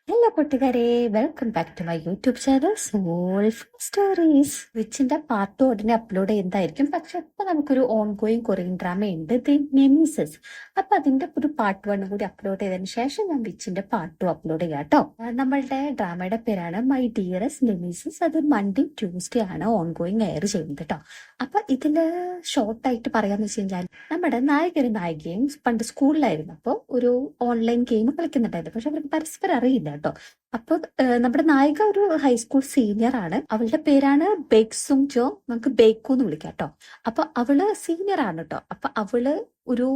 Hello കൂട്ടുകാരെ, welcome back to my YouTube channel soul stories. വിച്ചിന്റെ part ഉടനെ upload ചെയ്യുന്നതായിരിക്കും. പക്ഷെ ഇപ്പൊ നമുക്കൊരു ഓൺ ഗോയിങ് കൊറിയൻ ഡ്രാമ ഉണ്ട്, ദി നെമീസസ്. അപ്പൊ അതിന്റെ ഒരു പാർട്ട് 1 കൂടി അപ്ലോഡ് ചെയ്തതിന് ശേഷം ഞാൻ വിച്ചിന്റെ പാർട്ട് 2 അപ്ലോഡ് ചെയ്യാം കേട്ടോ. നമ്മളുടെ ഡ്രാമയുടെ പേരാണ് മൈ ഡിയറസ്റ്റ് നെമീസസ്. അത് മൺഡേ ട്യൂസ്ഡേ ആണ് ഓൺ ഗോയിങ് എയർ ചെയ്യുന്നത് കേട്ടോ. അപ്പൊ ഇതില് ഷോർട്ടായിട്ട് പറയാന്ന് വെച്ച് കഴിഞ്ഞാൽ, നമ്മുടെ നായകനും നായികയും പണ്ട് സ്കൂളിലായിരുന്നപ്പോ ഒരു ഓൺലൈൻ ഗെയിം കളിക്കുന്നുണ്ടായിരുന്നു. പക്ഷെ അവർക്ക് പരസ്പരം അറിയില്ല കേട്ടോ. അപ്പൊ നമ്മുടെ നായിക ഒരു ഹൈസ്കൂൾ സീനിയർ ആണ്. അവളുടെ പേരാണ് ബേക് സുങ് ജോ. നമുക്ക് ബേക്കു എന്ന് വിളിക്കാം കേട്ടോ. അപ്പൊ അവള് സീനിയർ ആണ് കേട്ടോ. അപ്പൊ അവള് ഒരു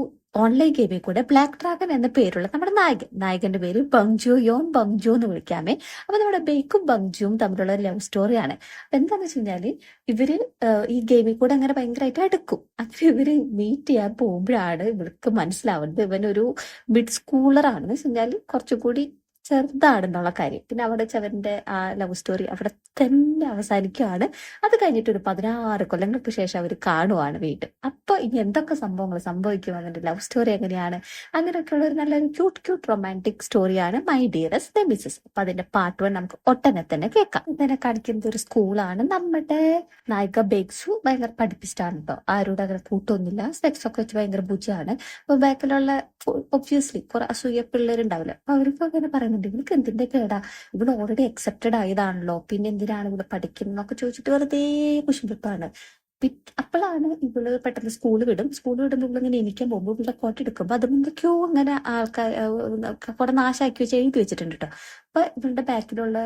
ഓൺലൈൻ ഗെയിമിൽ കൂടെ ബ്ലാക്ക് ഡ്രാഗൺ എന്ന പേരുള്ള നമ്മുടെ നായകന്റെ പേര് ബങ്ജു യോൺ ബങ്ജു എന്ന് വിളിക്കാമേ. അപ്പൊ നമ്മുടെ ബേക്കും ബങ്ജുവും തമ്മിലുള്ള ലവ് സ്റ്റോറിയാണ്. അപ്പൊ എന്താന്ന് വെച്ച് കഴിഞ്ഞാല്, ഇവര് ഈ ഗെയിമിൽ കൂടെ അങ്ങനെ ഭയങ്കരമായിട്ട് അടുക്കും. അങ്ങനെ ഇവര് മീറ്റ് ചെയ്യാൻ പോകുമ്പോഴാണ് ഇവർക്ക് മനസ്സിലാവുന്നത് ഇവനൊരു മിഡ് സ്കൂളർ ആണെന്ന് വെച്ച് കഴിഞ്ഞാല് കുറച്ചുകൂടി ചെറുതാണെന്നുള്ള കാര്യം. പിന്നെ അവിടെ ചവന്റെ ആ ലവ് സ്റ്റോറി അവിടെ തന്നെ അവസാനിക്കുകയാണ്. അത് കഴിഞ്ഞിട്ട് ഒരു 16 കൊല്ലങ്ങൾക്ക് ശേഷം അവർ കാണുവാണ് വീണ്ടും. അപ്പൊ ഇനി എന്തൊക്കെ സംഭവങ്ങൾ സംഭവിക്കും, അതിന്റെ ലവ് സ്റ്റോറി എങ്ങനെയാണ്, അങ്ങനെയൊക്കെയുള്ള ഒരു നല്ലൊരു ക്യൂട്ട് റൊമാൻറ്റിക് സ്റ്റോറിയാണ് മൈ ഡിയറസ്റ്റ് നെമീസസ്. അപ്പൊ അതിന്റെ പാർട്ട് 1 നമുക്ക് ഒട്ടനെ തന്നെ കേൾക്കാം. ഇതിനെ കാണിക്കുന്നത് ഒരു സ്കൂളാണ്. നമ്മുടെ നായിക ബേക്സു ഭയങ്കര പഠിപ്പിസ്റ്റാണ് കേട്ടോ. ആരോട് അങ്ങനെ കൂട്ടൊന്നുമില്ല. സെക്സ് ഒക്കെ വെച്ച് ഭയങ്കര ബുജിയാണ്. അപ്പൊ ബാക്കിലുള്ള ഒബ്വിയസ്ലി കുറെ അസൂയ പിള്ളേരുണ്ടാവില്ല. അപ്പൊ അവർക്ക് അങ്ങനെ പറയുന്നുണ്ട്, ഇവർക്ക് എന്തിന്റെ കേടാ, ഇവിടെ ഓൾറെഡി അക്സെപ്റ്റഡ് ആയതാണല്ലോ, പിന്നെ എന്തിനാണ് ഇവിടെ പഠിക്കുന്നൊക്കെ ചോദിച്ചിട്ട് വെറുതെ കുശുമ്പിപ്പാണ്. അപ്പോഴാണ് ഇവള് പെട്ടെന്ന് സ്കൂൾ വിടുമ്പോൾ ഇവളിങ്ങനെ എണീക്കാൻ പോകുമ്പോൾ ഇവളുടെ കോട്ട് എടുക്കുമ്പോൾ അതും എന്തൊക്കെയോ അങ്ങനെ ആൾക്കാർ കുറെ നാശാക്കി വെച്ച് എഴുതി വെച്ചിട്ടുണ്ട് കേട്ടോ. അപ്പൊ ഇവളുടെ ബാക്കിലുള്ള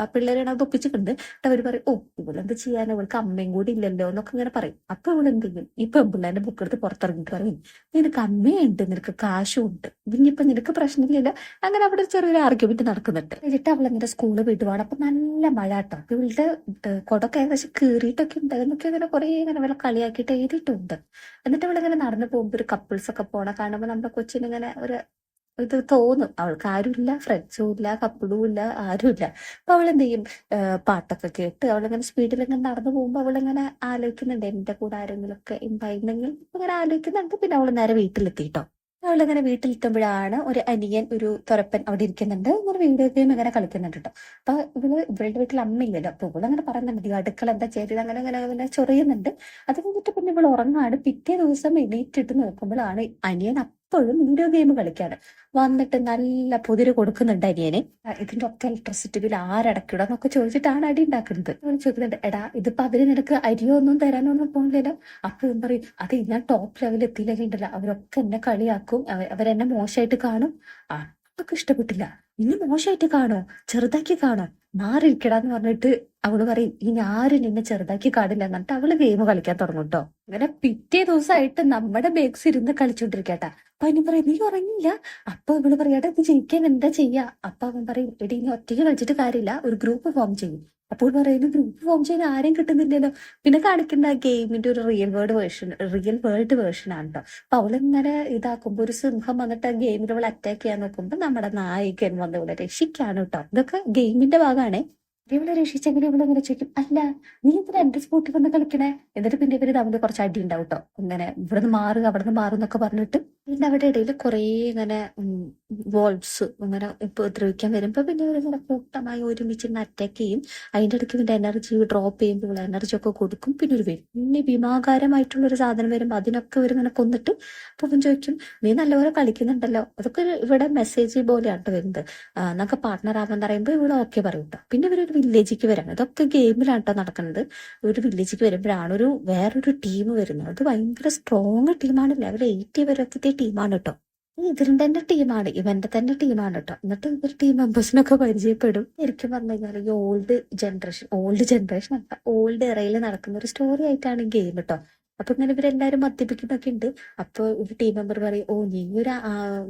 ആ പിള്ളേരാണ് അത് ഒപ്പിച്ചിട്ടുണ്ട്. അവര് പറയും, ഓ ഇവളെന്ത് ചെയ്യാൻ, ഇവൾക്ക് അമ്മയും കൂടി ഇല്ലല്ലോ എന്നൊക്കെ ഇങ്ങനെ പറയും. അപ്പൊ ഇവൾ എന്ത് ചെയ്യും, ഈ പെൺപിള്ളേന്റെ ബുക്ക് എടുത്ത് പുറത്തിറങ്ങിട്ട് പറയും, നിനക്ക് അമ്മയുണ്ട്, നിനക്ക് കാശും ഉണ്ട്, ഇനിയിപ്പൊ നിനക്ക് പ്രശ്നമില്ല. അങ്ങനെ അവിടെ ഒരു ചെറിയൊരു ആർഗ്യുമെന്റ് നടക്കുന്നുണ്ട്. എന്നിട്ട് അവളെങ്ങനെ സ്കൂള് വിടുവാണ്. അപ്പൊ നല്ല മഴ കേട്ടോ. ഇവളുടെ കൊടൊക്കെ ഏകദേശം കീറിയിട്ടൊക്കെ ഉണ്ട് എന്നൊക്കെ അങ്ങനെ കുറെ ഇങ്ങനെ വില കളിയാക്കിയിട്ട് എഴുതിയിട്ടുണ്ട്. എന്നിട്ട് അവളിങ്ങനെ നടന്നു പോകുമ്പോ ഒരു കപ്പിൾസ് ഒക്കെ പോണ കാണുമ്പോ നമ്മുടെ കൊച്ചിനിങ്ങനെ ഒരു ഇത് തോന്നും. അവൾക്ക് ആരുമില്ല, ഫ്രണ്ട്സും ഇല്ല, കപ്പിളും ഇല്ല, ആരുമില്ല. അപ്പൊ അവളെന്ത് ചെയ്യും, പാട്ടൊക്കെ കേട്ട് അവളിങ്ങനെ സ്പീഡിൽ ഇങ്ങനെ നടന്നു പോകുമ്പോ അവളിങ്ങനെ ആലോചിക്കുന്നുണ്ട്, എന്റെ കൂടെ ആരെങ്കിലും ഒക്കെ ഉണ്ടായിരുന്നെങ്കിൽ ഇങ്ങനെ ആലോചിക്കുന്നുണ്ട്. പിന്നെ അവള് നേരെ വീട്ടിലെത്തിട്ടോ. അവളിങ്ങനെ വീട്ടിലെത്തുമ്പോഴാണ് ഒരു അനിയൻ, ഒരു തുരപ്പൻ അവിടെ ഇരിക്കുന്നുണ്ട്. ഇങ്ങനെ വീഡിയോ ഗെയിം ഇങ്ങനെ കളിക്കുന്നുണ്ട് കേട്ടോ. അപ്പൊ ഇവളുടെ വീട്ടിൽ അമ്മയില്ലല്ലോ. അപ്പൊ ഇവളങ്ങനെ പറയുന്നുണ്ട്, ഈ അടുക്കള എന്താ ചെയ്തത്, അങ്ങനെ അങ്ങനെ അങ്ങനെ ചൊറിയുന്നുണ്ട്. അത് കഴിഞ്ഞിട്ട് പിന്നെ ഇവൾ ഉറങ്ങാണ്. പിറ്റേ ദിവസം എണീറ്റിട്ട് നോക്കുമ്പോഴാണ് അനിയൻ അപ്പോഴും വീഡിയോ ഗെയിം കളിക്കാണ്. വന്നിട്ട് നല്ല പൊതിര് കൊടുക്കുന്നുണ്ട് അനിയന്. ഇതിന്റെ ഒക്കെ ഇലക്ട്രിസിറ്റി ബിൽ ആരടക്കിടാന്നൊക്കെ ചോദിച്ചിട്ടാണ് അടി ഉണ്ടാക്കുന്നത്. അവൻ ചോദിക്കുന്നുണ്ട്, എടാ ഇതിപ്പോ അവര് നിനക്ക് അരിയോ ഒന്നും തരാനോ ഒന്നും പോകില്ലല്ലോ. അപ്പൊ ഇവൻ പറയും, അത് ഞാൻ ടോപ്പ് ലെവലിൽ എത്തിയില്ലല്ലോ, അവരൊക്കെ എന്നെ കളിയാക്കും, അവരെന്നെ മോശമായിട്ട് കാണും. അതൊക്കെ ഇഷ്ടപ്പെട്ടില്ല. ഇനി മോശമായിട്ട് കാണോ, ചെറുതാക്കി കാണോ, മാറിയിരിക്കടാന്ന് പറഞ്ഞിട്ട് അവള് പറയും, ഇനി ആരും നിന്നെ ചെറുതാക്കി കാണില്ല എന്നിട്ട് അവള് ഗെയിം കളിക്കാൻ തുടങ്ങും കേട്ടോ. അങ്ങനെ പിറ്റേ ദിവസമായിട്ട് നമ്മുടെ ബേക്സ് ഇരുന്ന് കളിച്ചോണ്ടിരിക്കട്ടാ. അപ്പൊ അതിന് പറയും, നീ ഉറങ്ങില്ല. അപ്പൊ ഇവള് പറയാട്ടെ, ഇത് ജയിക്കാൻ എന്താ ചെയ്യാ. അപ്പൊ അവൻ പറയും, എടി ഇനി ഒറ്റയ്ക്ക് കളിച്ചിട്ട് കാര്യമില്ല, ഒരു ഗ്രൂപ്പ് ഫോം ചെയ്യും. അപ്പോൾ പറയുന്നു, ഗ്രൂപ്പ് ഫോം ചെയ്യാൻ ആരെയും കിട്ടുന്നില്ലല്ലോ. പിന്നെ കാണിക്കുന്ന ഗെയിമിന്റെ ഒരു റിയൽ വേൾഡ് വേർഷൻ ആണ് കേട്ടോ. അപ്പൊ അവളിങ്ങനെ ഇതാക്കുമ്പോ ഒരു സിംഹം വന്നിട്ട് ഗെയിമിൽ അവൾ അറ്റാക്ക് ചെയ്യാൻ നോക്കുമ്പോ നമ്മുടെ നായകൻ വന്ന് ഇവിടെ രക്ഷിക്കാണ് കേട്ടോ. ഇതൊക്കെ ഗെയിമിന്റെ ഭാഗമാണേ. ഇവളെ രക്ഷിച്ചെങ്കിൽ ഇവളിങ്ങനെ ചോദിക്കും, അല്ല നീ എന്തിനാ എന്റെ സ്പോട്ടിൽ വന്ന് കളിക്കണേ. എന്നിട്ട് പിന്നെ ഇവര് തമ്മിൽ കുറച്ച് അടി ഉണ്ടാവും കേട്ടോ. ഇങ്ങനെ ഇവിടുന്ന് മാറുക അവിടുന്ന് മാറും എന്നൊക്കെ പറഞ്ഞിട്ട്. പിന്നെ അവരുടെ ഇടയിൽ കുറെ ഇങ്ങനെ വോൾഫ്സ് ഇങ്ങനെ ഉപദ്രവിക്കാൻ വരുമ്പോ പിന്നെ ഇവരിങ്ങനെ കൂട്ടമായി ഒരുമിച്ച് അറ്റാക്ക് ചെയ്യും. അതിന്റെ ഇടയ്ക്ക് പിന്നെ എനർജി ഡ്രോപ്പ് ചെയ്യുമ്പോൾ എനർജി ഒക്കെ കൊടുക്കും. പിന്നെ ഒരു വലിയ ഭീമാകാരമായിട്ടുള്ള ഒരു സാധനം വരുമ്പോ അതിനൊക്കെ ഇവരിങ്ങനെ കൊന്നിട്ട്. അപ്പൊ അവൻ ചോദിക്കും, നീ നല്ലപോലെ കളിക്കുന്നുണ്ടല്ലോ. അതൊക്കെ ഇവിടെ മെസ്സേജ് പോലെയാണ് വരുന്നത്. എന്നൊക്കെ പാർട്ട്ണർ ആവാൻ പറയുമ്പോൾ ഇവിടെ ഓക്കെ പറയും കേട്ടോ. പിന്നെ ഇവരൊരു വില്ലേജിലേക്ക് വരാണ്. ഇതൊക്കെ ഗെയിമിലാണ് കേട്ടോ നടക്കുന്നത്. ഒരു വില്ലേജിലേക്ക് വരുമ്പോഴാണ് വേറൊരു ടീം വരുന്നത്. അത് ഭയങ്കര സ്ട്രോങ് ടീമാണ്. ലെവൽ 80 വരെത്തെ ടീമാണ് കേട്ടോ. ഇതിന്റെ തന്നെ ടീമാണ്, ഇവന്റെ തന്നെ ടീമാണ് കേട്ടോ. എന്നിട്ട് ഇവർ ടീം മെമ്പേഴ്സിനൊക്കെ പരിചയപ്പെടും. ശരിക്കും പറഞ്ഞു കഴിഞ്ഞാൽ ഈ ഓൾഡ് ജനറേഷൻ അല്ല, ഓൾഡ് എറയിൽ നടക്കുന്ന ഒരു സ്റ്റോറി ആയിട്ടാണ് ഈ ഗെയിം കേട്ടോ. അപ്പൊ ഇങ്ങനെ ഇവരെല്ലാരും മദ്യപിക്കുന്നൊക്കെ ഉണ്ട്. അപ്പൊ ഒരു ടീം മെമ്പർ പറയും, ഓ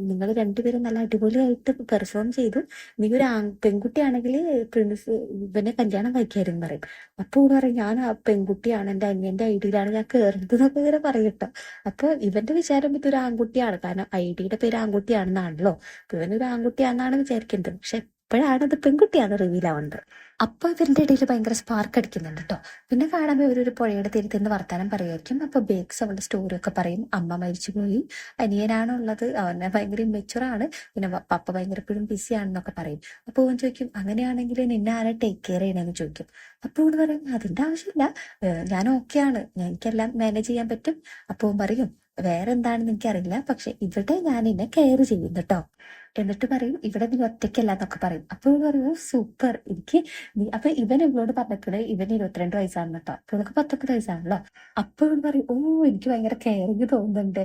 നിങ്ങൾ രണ്ടുപേരും നല്ല അടിപൊളിയായിട്ട് പെർഫോം ചെയ്തു, നീ ഒരു പെൺകുട്ടിയാണെങ്കിൽ പ്രിൻസ് ഇവനെ കല്യാണം കഴിക്കായിരുന്നു പറയും. അപ്പൊ ഇവിടെ പറയും, ഞാൻ ആ പെൺകുട്ടിയാണ്, എന്റെ അനിയന്റെ ഐഡിയിലാണ് ഞാൻ കയറുന്നത് എന്നൊക്കെ ഇവരെ പറയട്ടോ. അപ്പൊ ഇവന്റെ വിചാരം ഇതൊരു ആൺകുട്ടിയാണ്, കാരണം ഐഡിയുടെ പേര് ആൺകുട്ടിയാണെന്നാണല്ലോ. അപ്പൊ ഇവനൊരു ആൺകുട്ടിയാണെന്നാണ് വിചാരിക്കുന്നത്. പക്ഷെ അപ്പോഴാണ് അത് പെൺകുട്ടിയാണ് റിവീൽ ആവുന്നത്. അപ്പൊ ഇവരുടെ ഇടയിൽ ഭയങ്കര സ്പാർക്ക് അടിക്കുന്നുണ്ട് കേട്ടോ. പിന്നെ കാണാൻ ഇവരൊരു പുഴയുടെ തീരത്ത് വർത്താനം പറയുമായിരിക്കും. അപ്പൊ ബേക്സ് അവളുടെ സ്റ്റോറി ഒക്കെ പറയും. അമ്മ മരിച്ചുപോയി, അനിയനാണുള്ളത്, അവനെ ഭയങ്കര ഇമ്മച്ചുറാണ്, പിന്നെ പപ്പ ഭയങ്കര എപ്പോഴും ബിസി ആണെന്നൊക്കെ പറയും. അപ്പൊ അവൻ ചോദിക്കും, അങ്ങനെയാണെങ്കിൽ നിന്നെ ആരെ ടേക്ക് കെയർ ചെയ്യണമെന്ന് ചോദിക്കും. അപ്പൊ അവള് പറയും, അതിന്റെ ആവശ്യമില്ല, ഞാൻ ഓക്കെയാണ്, എനിക്കെല്ലാം മാനേജ് ചെയ്യാൻ പറ്റും. അപ്പൊ അവൻ പറയും, വേറെ എന്താണെന്ന് എനിക്കറിയില്ല, പക്ഷെ ഇവിടെ ഞാൻ നിന്നെ കെയർ ചെയ്യും കേട്ടോ. എന്നിട്ട് പറയും, ഇവിടെ നീ ഒറ്റയ്ക്കല്ല എന്നൊക്കെ പറയും. അപ്പൊ ഇവള് പറയും, സൂപ്പർ, എനിക്ക് അപ്പൊ ഇവൻ ഇവളോട് പറഞ്ഞിട്ട് ഇവന് 22 വയസ്സാണ് കേട്ടോ. അപ്പൊ ഇവൾക്ക് 19 വയസ്സാണല്ലോ. അപ്പൊ ഇവള് പറയും, ഓ എനിക്ക് ഭയങ്കര കെയറിങ് തോന്നുന്നുണ്ട്,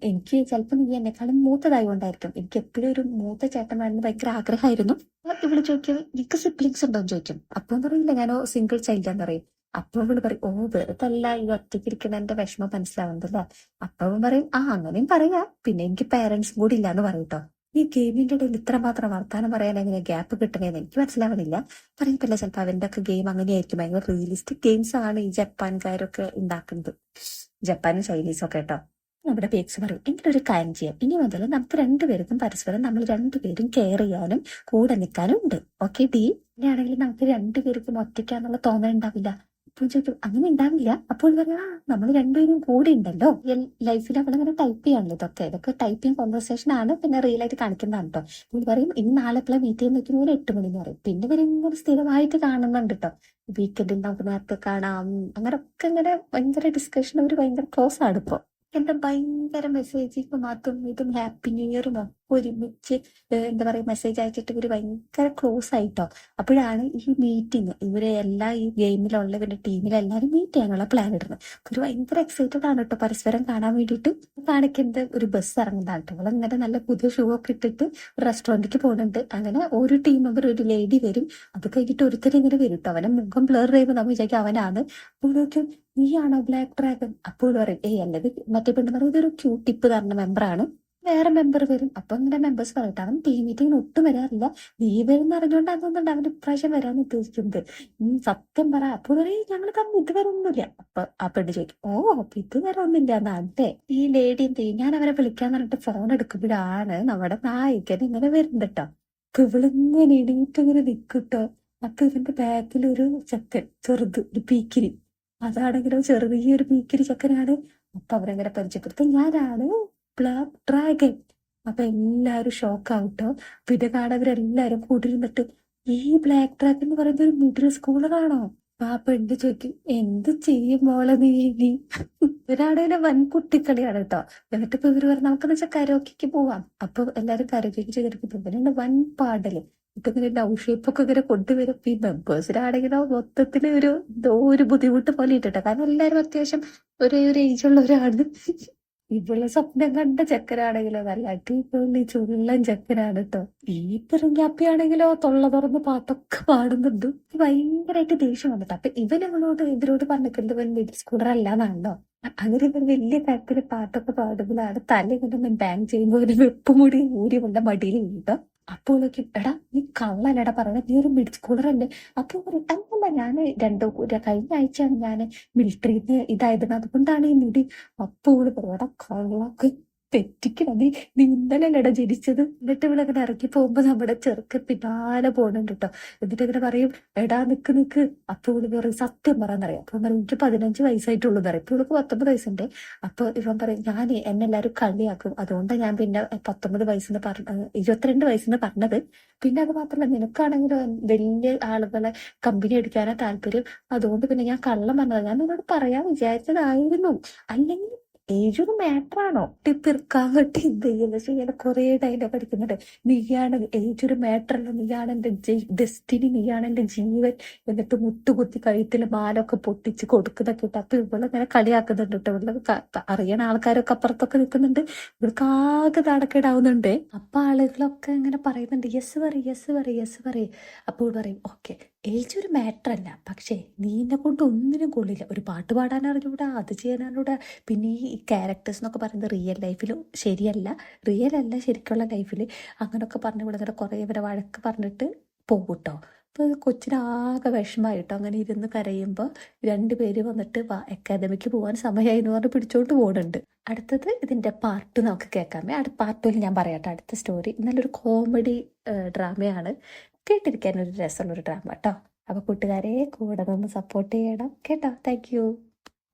എനിക്ക് ചിലപ്പോ നീ എന്നെക്കാളും മൂത്തതായോണ്ടായിരിക്കും, എനിക്ക് എപ്പോഴും ഒരു മൂത്ത ചേട്ടൻ വേണമെന്ന് ഭയങ്കര ആഗ്രഹമായിരുന്നു. അപ്പൊ ഇവള് ചോദിക്കും, നിനക്ക് സിബ്ലിങ്സ് ഉണ്ടോന്ന് ചോദിക്കും. അപ്പൊ പറയില്ല, ഞാനോ സിംഗിൾ ചൈൽഡ് ആന്ന് പറയും. അപ്പൊ ഇവള് പറയും, ഓ വെറുതല്ല ഈ ഒറ്റയ്ക്ക് ഇരിക്കുന്ന എന്റെ വിഷമം മനസ്സിലാവുന്നതല്ലേ. അപ്പൊ അവൻ പറയും, ആ അങ്ങനെയും പറയാ, പിന്നെ എനിക്ക് പേരൻസും കൂടി ഇല്ലാന്ന് പറയും കേട്ടോ. ഈ ഗെയിമിന്റെ ഇടയിൽ ഇത്രമാത്രം വർത്താനം പറയാൻ എങ്ങനെ ഗ്യാപ്പ് കിട്ടണേന്ന് എനിക്ക് മനസ്സിലാവണില്ല. പറയത്തില്ല, ചിലപ്പോൾ അവന്റെ ഒക്കെ ഗെയിം അങ്ങനെയായിരിക്കും, ഭയങ്കര റിയലിസ്റ്റിക് ഗെയിംസ് ആണ് ഈ ജപ്പാൻകാരൊക്കെ ഉണ്ടാക്കുന്നത്, ജപ്പാനും ചൈനീസും ഒക്കെ കേട്ടോ. നമ്മുടെ പേക്സ് പറയും, എങ്കിലും ഒരു കാര്യം ചെയ്യാം, ഇനി മുതൽ നമുക്ക് രണ്ടുപേർക്കും പരസ്പരം നമ്മൾ രണ്ടുപേരും കെയർ ചെയ്യാനും കൂടെ നിൽക്കാനും ഉണ്ട്, ഓക്കെ ഡീ. ഇനിയാണെങ്കിൽ നമുക്ക് രണ്ടുപേർക്കും ഒറ്റയ്ക്കാന്നുള്ള തോന്നലുണ്ടാവില്ല. അപ്പോൾ ചോദിക്കും, അങ്ങനെ ഉണ്ടാവില്ല. അപ്പോൾ പറയാ, നമ്മൾ രണ്ടുപേരും കൂടെ ഉണ്ടല്ലോ. ലൈഫിൽ അവളങ്ങനെ ടൈപ്പ് ചെയ്യാണല്ലോ ഇതൊക്കെ ടൈപ്പിംഗ് കോൺവെർസേഷൻ ആണ്, പിന്നെ റിയൽ ആയിട്ട് കാണിക്കുന്നതാണ് കേട്ടോ. ഇപ്പോൾ പറയും, ഇന്ന് നാളെ എപ്പോഴും മീറ്റ് ചെയ്യാൻ നിൽക്കുന്ന ഒരു 8 മണി എന്ന് പറയും. പിന്നെ ഇവരിങ്ങനെ സ്ഥിരമായിട്ട് കാണുന്നുണ്ട് കേട്ടോ. വീക്കെൻഡിൽ നമുക്ക് നേരത്തെ കാണാം, അങ്ങനൊക്കെ ഇങ്ങനെ ഭയങ്കര ഡിസ്കഷൻ, അവർ ഭയങ്കര ക്ലോസ് ആണ് ഇപ്പൊ. എന്റെ ഭയങ്കര മെസ്സേജ് ഇപ്പം അതും ഇതും ഹാപ്പി ന്യൂ ഇയറും ഒക്കെ ഒരുമിച്ച് എന്താ പറയാ മെസ്സേജ് അയച്ചിട്ട് ഇവര് ഭയങ്കര ക്ലോസ് ആയിട്ടോ. അപ്പോഴാണ് ഈ മീറ്റിംഗ്, ഇവരെ എല്ലാ ഈ ഗെയിമിലുള്ള ഇവരുടെ ടീമിലെല്ലാരും മീറ്റ് ചെയ്യാനുള്ള പ്ലാൻ ഇടുന്നത്. ഒരു ഭയങ്കര എക്സൈറ്റഡ് ആണ് കേട്ടോ പരസ്പരം കാണാൻ വേണ്ടിയിട്ട്. കാണിക്കുന്നത് ഒരു ബസ് ഇറങ്ങുന്നതാണ് കേട്ടോ. അവളങ്ങനെ നല്ല പുതിയ ഷൂ ഒക്കെ ഇട്ടിട്ട് റെസ്റ്റോറന്റിലേക്ക് പോകുന്നുണ്ട്. അങ്ങനെ ഒരു ടീം മെമ്പർ ഒരു ലേഡി വരും, അത് കഴിഞ്ഞിട്ട് ഒരുത്തരും ഇങ്ങനെ വരും കേട്ടോ. അവനെ മുഖം ബ്ലർ ചെയ്യുമ്പോൾ നമ്മൾ വിചാരിക്കും അവനാണ്. അപ്പോഴേക്കും, നീയാണോ ബ്ലാക്ക് ഡ്രാഗൺ? അപ്പോൾ പറയും, അല്ലത് മറ്റേ പെണ്ണ് പറയും, ഇതൊരു ക്യൂട്ടിപ്പ് തരുന്ന മെമ്പറാണ്. വേറെ മെമ്പർ വരും. അപ്പൊ ഇങ്ങനെ മെമ്പേഴ്സ് പറയട്ടെ, അവൻ ടീം മീറ്റിംഗിന് ഒട്ടും വരാറില്ല, നീ വരുന്ന അറിഞ്ഞുകൊണ്ടാന്ന് തോന്നുന്നുണ്ട് അവൻ ഇപ്രാവശ്യം വരാന്ന് ഉദ്ദേശിക്കുന്നത്. സത്യം പറ. അപ്പോൾ പറയും, ഞങ്ങൾ തമ്മിൽ ഇതുവരെ ഒന്നുമില്ല. അപ്പൊ ആ പെണ്ണ് ചോദിക്കും, ഓ അപ്പൊ ഇതുവരെ ഒന്നുമില്ല എന്നാണ്ടേ. ഈ ലേഡി എന്ത് ചെയ്യും, ഞാൻ അവരെ വിളിക്കാന്ന് പറഞ്ഞിട്ട് ഫോൺ എടുക്കുമ്പോഴാണ് നമ്മുടെ നായികൻ ഇങ്ങനെ വരുന്നത് കേട്ടോ. അപ്പൊ ഇവളിങ്ങനെ എണീറ്റ് ഇങ്ങനെ നിൽക്കട്ടോ. അപ്പൊ ഇവന്റെ ബാക്കിൽ ഒരു ചെക്കൻ, ചെറുത് ഒരു പീക്കിരി, അതാണെങ്കിലോ ചെറിയൊരു പീക്കിരി ചെക്കനാണ്. അപ്പൊ അവരങ്ങനെ പരിചയപ്പെടുത്തും, ഞാനാണ് ബ്ലാക്ക് ഡ്രാഗൺ. അപ്പൊ എല്ലാരും ഷോക്ക് ആവട്ടോ. പിന്നെ കാണവരെല്ലാരും കൂട്ടിരുന്നിട്ട്, ഈ ബ്ലാക്ക് ഡ്രാഗൺ എന്ന് പറയുന്നത് ഒരു മിഡിൽ സ്കൂളറാണോ? അപ്പൊ ആ പെണ്ണ് ചോദിക്കും, എന്ത് ചെയ്യും മോളെ നീ നീ ഇവരാണേലും വൻ കുട്ടിക്കളിയാണ് കേട്ടോ. എന്നിട്ട് ഇപ്പൊ ഇവര് പറഞ്ഞ നമുക്കെന്ന് വെച്ചാൽ കരോക്കിക്ക് പോവാം. അപ്പൊ എല്ലാരും കരോക്കിക്ക് ചെയ്തിട്ട് ഇവരുണ്ട് വൻ പാടല്. ഇപ്പൊ ഇങ്ങനെ ലവ് ഷേപ്പൊക്കെ ഇങ്ങനെ കൊണ്ടുവരും. ഈ മെമ്പേഴ്സിനാണെങ്കിലോ മൊത്തത്തില് ഒരു ബുദ്ധിമുട്ട് പോലെ ഇട്ടിട്ടോ. കാരണം എല്ലാരും അത്യാവശ്യം ഒരേ ഒരു ഏജുള്ളവരാണ്. ഇവള് സ്വപ്നം കണ്ട ചെക്കനാണെങ്കിലോ നല്ല അടിപൊളി ചുള്ളൻ ചെക്കനാണ് കേട്ടോ. ഈ പെരുങ്കാപ്പിയാണെങ്കിലോ തൊള്ള തുറന്ന് പാട്ടൊക്കെ പാടുന്നുണ്ട്. ഭയങ്കരമായിട്ട് ദേഷ്യം വന്നിട്ട്. അപ്പൊ ഇവരോട് പറഞ്ഞിട്ടുണ്ട്, ഇവൻ മിഡിൽ സ്കൂളർ അല്ലാന്നാണല്ലോ. അങ്ങനെ ഇവർ വലിയ കാര്യത്തില് പാട്ടൊക്കെ പാടുമ്പോഴാണ് തല കൊണ്ടൊന്ന് ബാങ്ക് ചെയ്യുമ്പോൾ ഒരു വെപ്പുമുടി ഊരി കൊണ്ട മടിയിൽ വീട്ടോ. അപ്പോഴേക്കും, എടാ നീ കള്ളല്ലടാ പറയണ, നീ ഒരു മിഡിൽ സ്കൂളറല്ലേ? അപ്പൊ പറയും, അല്ലല്ല ഞാന് കഴിഞ്ഞ ആഴ്ചയാണ് ഞാൻ മിലിറ്ററിന്ന് ഇതായിരുന്നു, അതുകൊണ്ടാണ് ഈ മുടി. അപ്പോൾ പറയും, എടാ കള്ളക്ക് തെറ്റിക്കണം, നീ ഇന്നലെല്ലടാ ജനിച്ചത്. എന്നിട്ട് ഇവളങ്ങനെ ഇറങ്ങി പോകുമ്പോ നമ്മുടെ ചെറുക്കൻ പിന്നാലെ പോകണുണ്ട് കേട്ടോ. എന്നിട്ട് ഇങ്ങനെ പറയും, എടാ നിക്ക്. അപ്പൊ ഇവള് പറയും, സത്യം പറയാന്നറിയാം. അപ്പൊ പറയും, എനിക്ക് 15 വയസ്സായിട്ടുള്ളൂ പറയും. ഇപ്പൊ ഇവൾക്ക് 19 വയസ്സുണ്ട്. അപ്പൊ ഇവൻ പറയും, എന്നെ എല്ലാരും കളിയാക്കും, അതുകൊണ്ടാണ് ഞാൻ പിന്നെ 19 വയസ്സിന് 22 വയസ്സിന് പറഞ്ഞത്. പിന്നെ അത് മാത്രമല്ല, നിനക്കാണെങ്കിലും വലിയ ആളുകളെ കമ്പനി അടിക്കാനാ താല്പര്യം, അതുകൊണ്ട് പിന്നെ ഞാൻ കള്ളം പറഞ്ഞത്. ഞാൻ നിന്നോട് പറയാൻ വിചാരിച്ചതായിരുന്നു, അല്ലെങ്കിൽ ഏജ് ഒരു മാറ്ററാണോ? ടിപ്പിർക്കാങ്ങട്ട് എന്ത് ചെയ്യുന്ന ചെയ്യണ കുറെ ഡയലോഗ് അടിക്കുന്നുണ്ട്. നീയാണ് ഏജ് ഒരു മാറ്ററല്ല, നീയാണ് എന്റെ ഡെസ്റ്റിനി, നീയാണ് എന്റെ ജീവൻ. എന്നിട്ട് മുട്ടുകുത്തി കഴുത്തില് മാലൊക്കെ പൊട്ടിച്ച് കൊടുക്കുന്നൊക്കെ ഇട്ട്. അപ്പൊ ഇവളിങ്ങനെ കളിയാക്കുന്നുണ്ട് കേട്ടോ. ഇവള് അറിയണ ആൾക്കാരൊക്കെ അപ്പുറത്തൊക്കെ നിൽക്കുന്നുണ്ട്. ഇവൾക്ക് ആകെ നാണക്കേടാവുന്നുണ്ട്. അപ്പൊ ആളുകളൊക്കെ ഇങ്ങനെ പറയുന്നുണ്ട്, യെസ് പറയും. അപ്പോൾ പറയും, ഓക്കെ ഏജ് ഒരു മാറ്റർ അല്ല, പക്ഷേ നീനെ കൊണ്ട് ഒന്നിനും കൊള്ളില്ല. ഒരു പാട്ട് പാടാൻ അറിഞ്ഞൂടാ, അത് ചെയ്യാൻ അറിഞ്ഞൂടാ. പിന്നെ ഈ ക്യാരക്ടേഴ്സ് എന്നൊക്കെ പറയുന്നത് റിയൽ ലൈഫിൽ റിയൽ അല്ല ശരിക്കുള്ള ലൈഫിൽ. അങ്ങനൊക്കെ പറഞ്ഞു കൊടുത്തിട്ട് കുറെ ഇവരെ വഴക്ക് പറഞ്ഞിട്ട് പോകും കേട്ടോ. അപ്പൊ കൊച്ചിനാകെ വിഷമായിട്ടോ. അങ്ങനെ ഇരുന്ന് കരയുമ്പോൾ രണ്ടുപേര് വന്നിട്ട് അക്കാദമിക്ക് പോകാൻ സമയമായി എന്ന് പറഞ്ഞ് പിടിച്ചോണ്ട് പോകുന്നുണ്ട്. അടുത്തത് ഇതിന്റെ പാർട്ട് നമുക്ക് കേൾക്കാമേ. പാർട്ടിൽ ഞാൻ പറയാട്ടെ അടുത്ത സ്റ്റോറി. നല്ലൊരു കോമഡി ഡ്രാമയാണ്. കേട്ടിരിക്കാൻ ഒരു രസമുള്ളൊരു ഡ്രാമ കേട്ടോ. അപ്പോൾ കൂട്ടുകാരെ കൂടെ നിന്ന് സപ്പോർട്ട് ചെയ്യണം കേട്ടോ. Thank you.